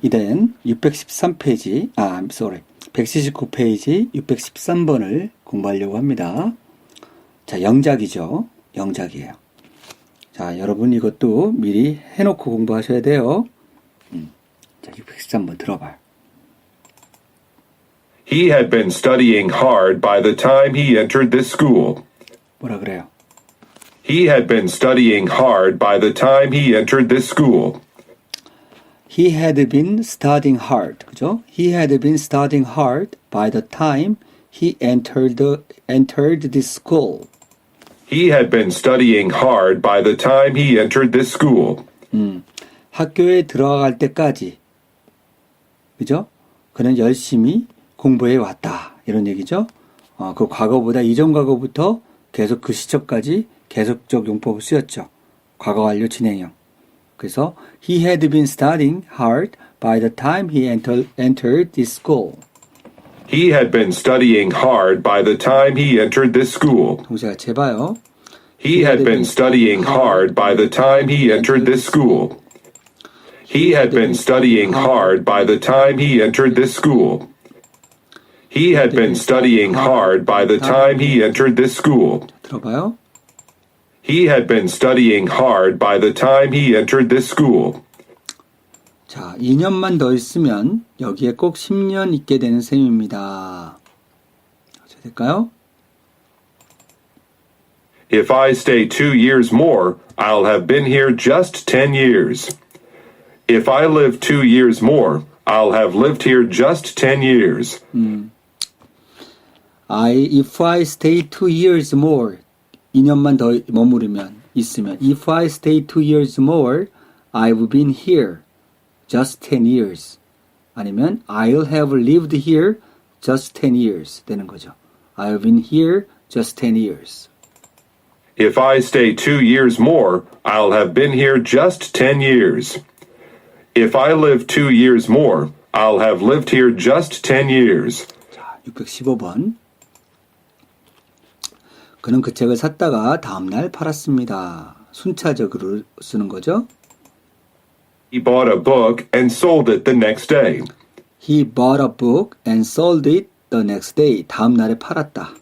이젠 613페이지, sorry. 179페이지 613번을 공부하려고 합니다. 자, 영작이죠. 영작이에요. 자, 여러분 이것도 미리 해놓고 공부하셔야 돼요. 자, 613번 들어봐요. He had been studying hard by the time he entered this school. 뭐라 그래요? He had been studying hard by the time he entered this school. He had been studying hard. 그죠? He had been studying hard by the time he entered this school. He had been studying hard by the time he entered this school. 학교에 들어갈 때까지. 그죠? 그는 열심히 공부해 왔다. 이런 얘기죠. 그 과거보다 이전 과거부터 계속 그 시점까지 계속적 용법을 쓰였죠. 과거 완료 진행형. 그래서 he had been studying hard by the time he entered this school. He had been studying hard by the time he entered this school. 동시에 같이 해봐요. He had been studying hard by the time he entered this school. He had been studying hard by the time he entered this school. He had been studying hard by the time he entered this school. 들어봐요. He had been studying hard by the time he entered this school. 자, 2년만 더 있으면 여기에 꼭 10년 있게 되는 셈입니다. 어떻게 될까요? If I stay 2 years more, I'll have been here just 10 years. If I live 2 years more, I'll have lived here just 10 years. If I stay 2 years more, 2년만 더 있으면, if I stay 2 years more, I've been here just 10 years. 아니면 I'll have lived here just 10 years 되는 거죠. I've been here just 10 years. If I stay 2 years more, I'll have been here just 10 years. If I live 2 years more, I'll have lived here just 10 years. 자, 615번. 그는 그 책을 샀다가 다음날 팔았습니다. 순차적으로 쓰는 거죠. He bought a book and sold it the next day. He bought a book and sold it the next day. 다음 날에 팔았다.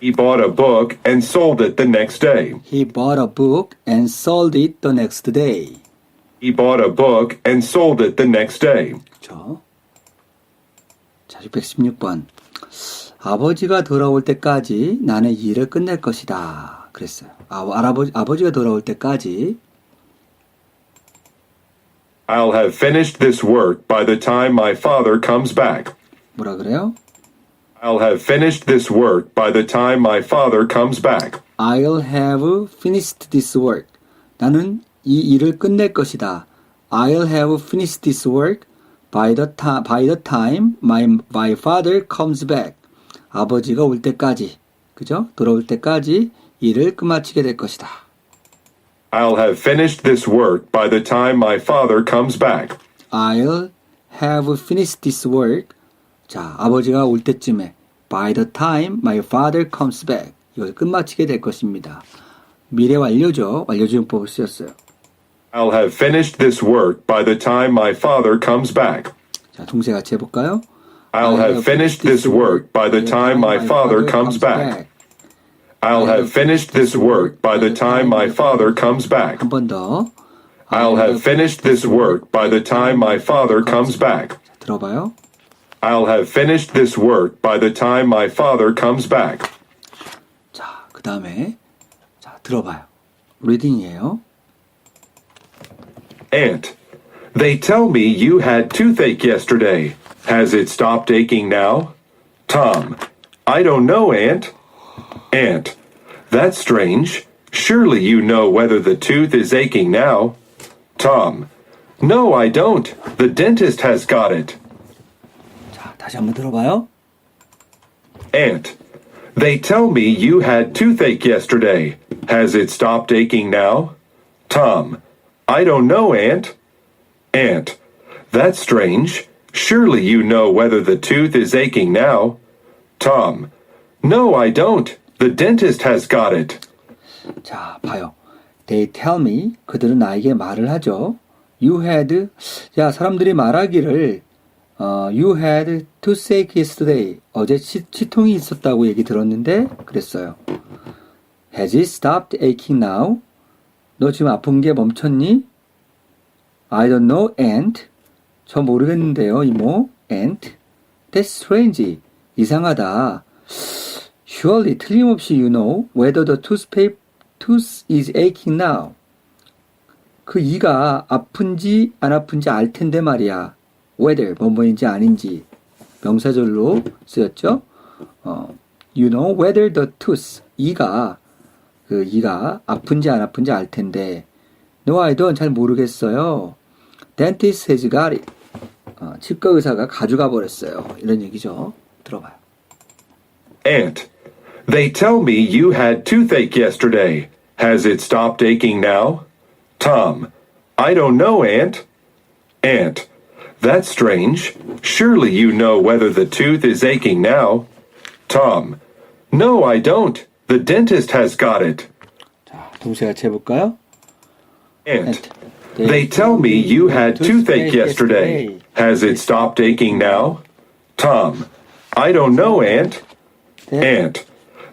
He bought a book and sold it the next day. He bought a book and sold it the next day. He bought a book and sold it the next day. 그렇죠. 자, 616번. 아버지가 돌아올 때까지 나는 일을 끝낼 것이다. 그랬어요. 아버지가 돌아올 때까지 I'll have finished this work by the time my father comes back. 뭐라 그래요? I'll have finished this work by the time my father comes back. I'll have finished this work. 나는 이 일을 끝낼 것이다. I'll have finished this work by the time my father comes back. 아버지가 올 때까지, 그죠? 돌아올 때까지 일을 끝마치게 될 것이다. I'll have finished this work by the time my father comes back. I'll have finished this work. 자, 아버지가 올 때쯤에 by the time my father comes back. 이걸 끝마치게 될 것입니다. 미래 완료죠. 완료주용법을 쓰였어요. I'll have finished this work by the time my father comes back. 자, 동시에 같이 해볼까요? I'll have finished this work by the time my father comes back. I'll have finished this work by the time my father comes back. 한 번 더. I'll have finished this work by the time my father comes back. 들어봐요. I'll have finished this work by the time my father comes back. 자, 그 다음에 자, 들어봐요. 리딩이에요. Aunt, they tell me you had toothache yesterday. Has it stopped aching now? Tom, I don't know, Aunt. Aunt, that's strange. Surely you know whether the tooth is aching now. Tom, no, I don't. The dentist has got it. 자, 다시 한번 들어봐요. Aunt, they tell me you had toothache yesterday. Has it stopped aching now? Tom, I don't know, Aunt. Aunt, that's strange. Surely you know whether the tooth is aching now. Tom, no, I don't. The dentist has got it. 자, 봐요. They tell me, 그들은 나에게 말을 하죠. You had, 야, 사람들이 말하기를, you had toothache yesterday. 어제 치통이 있었다고 얘기 들었는데, 그랬어요. Has it stopped aching now? 너 지금 아픈 게 멈췄니? I don't know, aunt. 저 모르겠는데요, 이모. aunt. That's strange. 이상하다. Surely, 틀림없이 you know whether the tooth is aching now. 그 이가 아픈지 안 아픈지 알 텐데 말이야. whether, 뭐뭐인지 아닌지. 명사절로 쓰였죠. You know whether the tooth, 이가 아픈지 안 아픈지 알 텐데. No, I don't. 잘 모르겠어요. Dentist has got it. 치과 의사가 가져가 버렸어요. 이런 얘기죠. 들어봐요. Aunt, they tell me you had toothache yesterday. Has it stopped aching now? Tom, I don't know, Aunt. Aunt, that's strange. Surely you know whether the tooth is aching now. Tom, no, I don't. The dentist has got it. 자, 동시에 같이 해볼까요? Aunt, they tell me you had toothache yesterday. Has it stopped aching now? Tom, I don't know, Aunt. Aunt,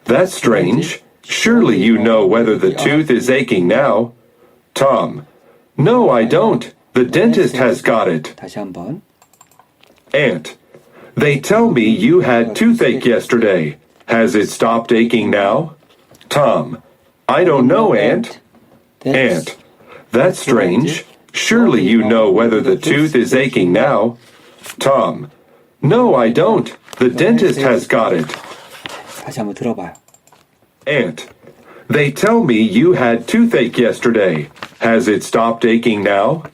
that's strange. Surely you know whether the tooth is aching now. Tom, no, I don't. The dentist has got it. 다시 한번. Aunt, they tell me you had toothache yesterday. Has it stopped aching now? Tom, I don't know, Aunt. Aunt, that's strange. Surely you know whether the tooth is aching now. Tom, no, I don't. The dentist has got it. 다시 한번 들어봐요. Aunt, they tell me you had toothache yesterday. Has it stopped aching now?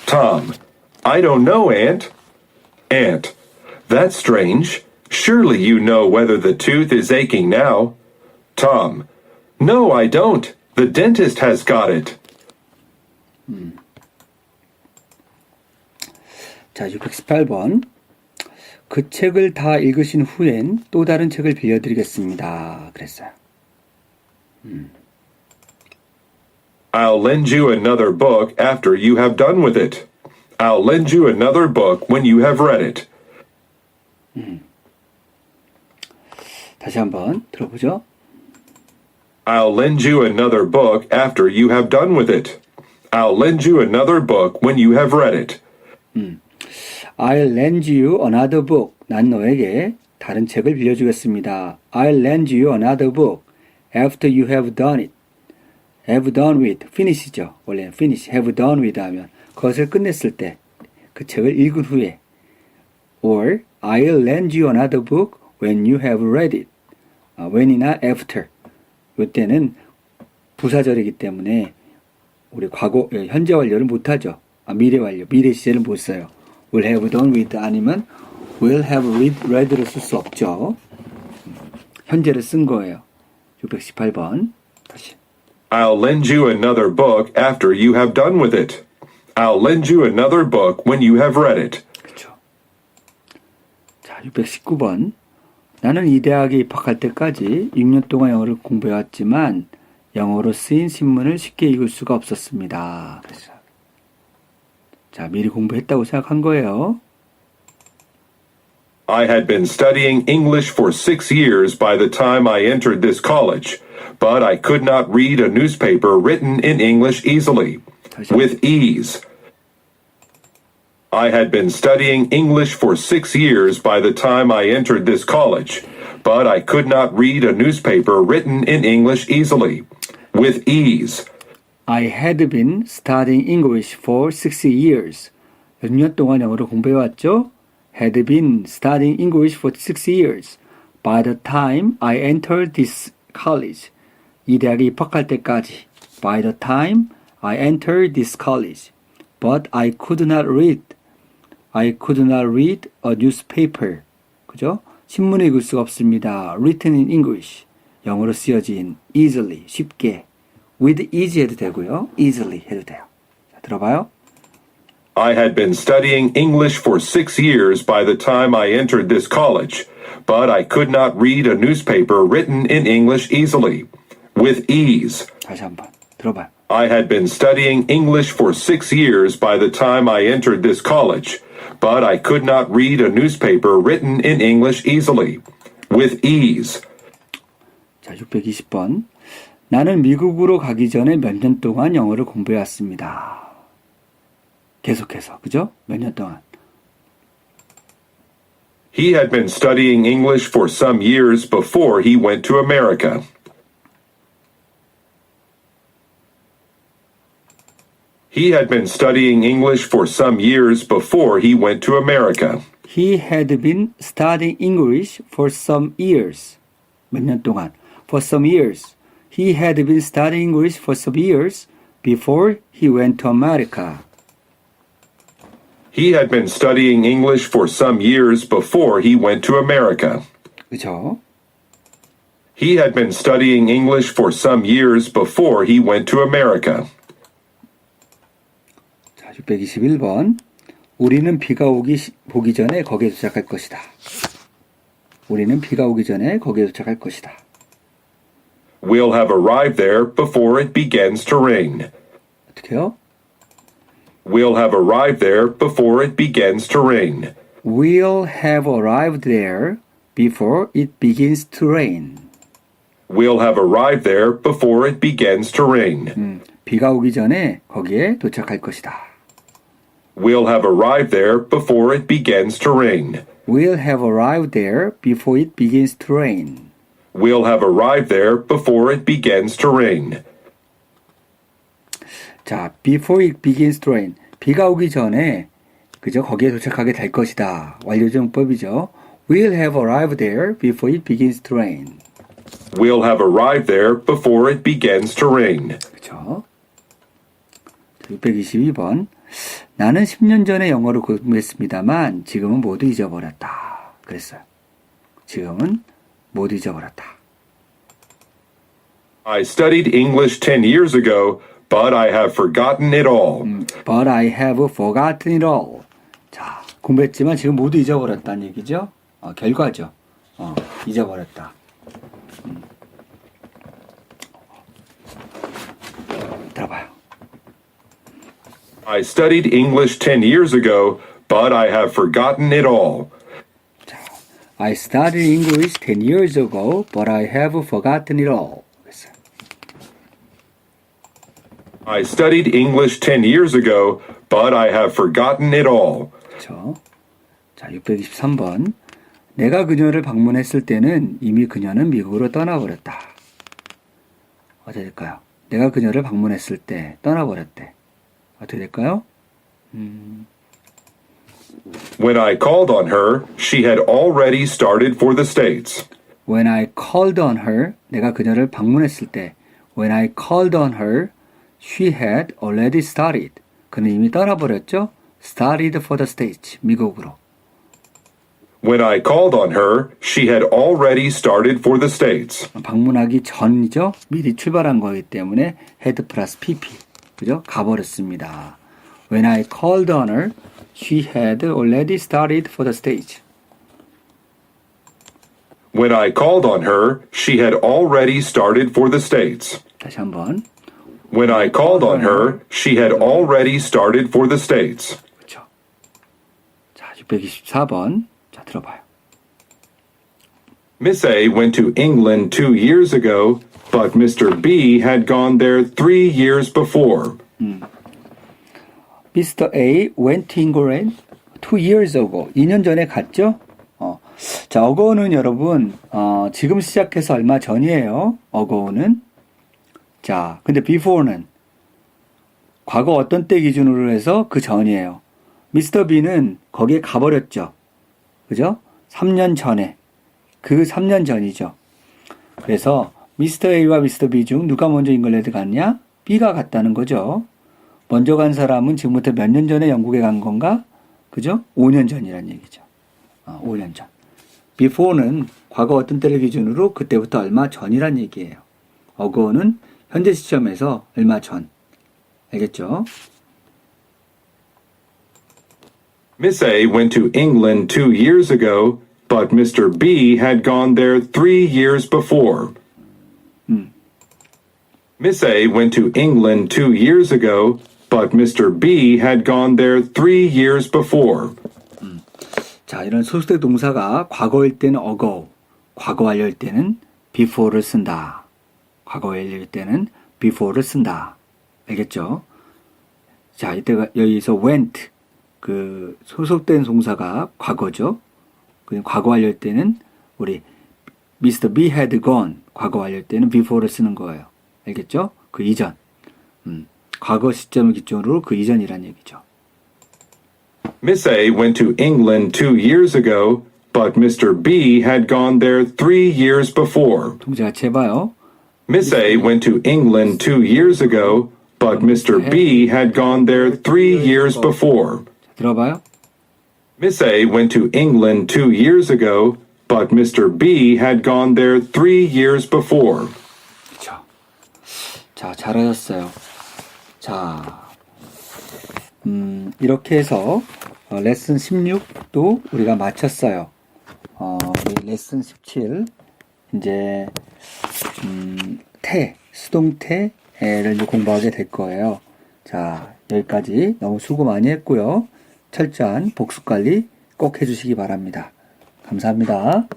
Tom, I don't know, Aunt. Aunt, that's strange. Surely you know whether the tooth is aching now. Tom, no, I don't. The dentist has got it. 자, 618번. 그 책을 다 읽으신 후엔 또 다른 책을 빌려드리겠습니다. 그랬어요. I'll lend you another book after you have done with it. I'll lend you another book when you have read it. 다시 한번 들어보죠. I'll lend you another book after you have done with it. I'll lend you another book when you have read it. I'll lend you another book. 난 너에게 다른 책을 빌려주겠습니다. I'll lend you another book after you have done it. have done with, finish죠. 원래는 finish, have done with 하면 그것을 끝냈을 때 그 책을 읽은 후에 or I'll lend you another book when you have read it. when이나 after. 이때는 부사절이기 때문에 우리 과거, 현재 완료를 못하죠. 미래 완료, 미래 시제를 못 써요. will have done with 아니면 will have read를 쓸 수 없죠. 현재를 쓴 거예요. 618번. 다시. I'll lend you another book after you have done with it. I'll lend you another book when you have read it. 그렇죠. 자, 619번. 나는 이 대학에 입학할 때까지 6년 동안 영어를 공부해왔지만 영어로 쓰인 신문을 쉽게 읽을 수가 없었습니다. 그래서 자, 미리 공부했다고 생각한 거예요. I had been studying English for 6 years by the time I entered this college, but I could not read a newspaper written in English easily, with ease. I had been studying English for 6 years by the time I entered this college, but I could not read a newspaper written in English easily, with ease. I had been studying English for 6 years. 6년 동안 영어를 공부해왔죠? Had been studying English for 6 years. By the time I entered this college. 이 대학에 입학할 때까지. By the time I entered this college. But I could not read. I could not read a newspaper. 그죠? 신문을 읽을 수가 없습니다. Written in English. 영어로 쓰여진 easily, 쉽게. With easy 해도 되고요. easily 해도 돼요. 자, 들어봐요. I had been studying English for 6 years by the time I entered this college, but I could not read a newspaper written in English easily, with ease. 다시 한번. 들어봐요. I had been studying English for 6 years by the time I entered this college, but I could not read a newspaper written in English easily. With ease. 자, 620번. 나는 미국으로 가기 전에 몇 년 동안 영어를 공부해왔습니다. 계속해서, 그죠? 몇 년 동안. He had been studying English for some years before he went to America. He had been studying English for some years before he went to America. He had been studying English for some years. 몇 년 동안. For some years. He had been studying English for some years before he went to America. He had been studying English for some years before he went to America. 그죠? He had been studying English for some years before he went to America. 자, 621번. 우리는 비가 오기 전에 거기에 도착할 것이다. 우리는 비가 오기 전에 거기에 도착할 것이다. We'll have arrived there before it begins to rain. 어떻게요? We'll have arrived there before it begins to rain. We'll have arrived there before it begins to rain. We'll have arrived there before it begins to rain. 비가 오기 전에 거기에 도착할 것이다. We'll have arrived there before it begins to rain. We'll have arrived there before it begins to rain. We'll have arrived there before it begins to rain. 자, before it begins to rain. 비가 오기 전에 그죠? 거기에 도착하게 될 것이다. 완료정법이죠. We'll have arrived there before it begins to rain. We'll have arrived there before it begins to rain. 그죠? 622번. 나는 10년 전에 영어를 공부했습니다만 지금은 모두 잊어버렸다. 그랬어요. 지금은 모두 잊어버렸다. I studied English 10 years ago, but I have forgotten it all. But I have forgotten it all. 자, 공부했지만 지금 모두 잊어버렸다는 얘기죠. 결과죠. 잊어버렸다. 들어봐요. I studied English 10 years ago, but I have forgotten it all. 자, I studied English 10 years ago, but I have forgotten it all. 그랬어요. I studied English 10 years ago, but I have forgotten it all. 그렇죠. 자, 623번. 내가 그녀를 방문했을 때는 이미 그녀는 미국으로 떠나버렸다. 어떻게 될까요? 내가 그녀를 방문했을 때 떠나버렸대. 어떻게 될까요? When I called on her, she had already started for the States. When I called on her, 내가 그녀를 방문했을 때 When I called on her, she had already started. 그는 이미 떠나버렸죠? Started for the States. 미국으로. When I called on her, she had already started for the States. 방문하기 전이죠? 미리 출발한 거기 때문에 had 플러스 pp. 그죠? 가버렸습니다. When I called on her, she had already started for the States. When I called on her, she had already started for the States. 다시 한번. When I called on her, she had already started for the States. 그렇죠. 자, 624번. 자, 들어봐요. Miss A went to England 2 years ago, but Mr. B had gone there 3 years before. Mr. A went to England 2 years ago. 2년 전에 갔죠? 자, 어거우는 여러분, 지금 시작해서 얼마 전이에요. 어거우는. 자, 근데 before는 과거 어떤 때 기준으로 해서 그 전이에요. Mr. B는 거기에 가버렸죠. 그죠? 3년 전에. 그 3년 전이죠. 그래서 Mr. A와 Mr. B 중 누가 먼저 잉글랜드 갔냐? B가 갔다는 거죠. 먼저 간 사람은 지금부터 몇 년 전에 영국에 간 건가? 그죠? 5년 전이란 얘기죠. 5년 전. before는 과거 어떤 때를 기준으로 그때부터 얼마 전이란 얘기예요. ago는 현재 시점에서 얼마 전. 알겠죠? Miss A went to England 2 years ago, but Mr. B had gone there 3 years before. Miss A went to England 2 years ago, but Mr. B had gone there 3 years before. 자, 이런 소속된 동사가 과거일 때는 ago, 과거 완료일 때는 before를 쓴다. 과거 완료일 때는 before를 쓴다. 알겠죠? 자, 이때가 여기서 went, 그 소속된 동사가 과거죠. 그 과거 완료일 때는 우리 Mr. B had gone, 과거 완료일 때는 before를 쓰는 거예요. 알겠죠? 그 이전. 과거 시점을 기준으로 그 이전이란 얘기죠. Miss A went to England 2 years ago, but Mr. B had gone there 3 years before. 동사 같이 해봐요. Miss A went to England 2 years ago, but Mr. B had gone there 3 years before. 들어봐요. Miss A went to England 2 years ago, but Mr. B had gone there 3 years before. 그렇죠. 자, 잘하셨어요. 자, 이렇게 해서 레슨 16도 우리가 마쳤어요. 우리 레슨 17 이제 수동태를 이제 공부하게 될 거예요. 자, 여기까지 너무 수고 많이 했고요. 철저한 복습 관리 꼭 해주시기 바랍니다. 감사합니다.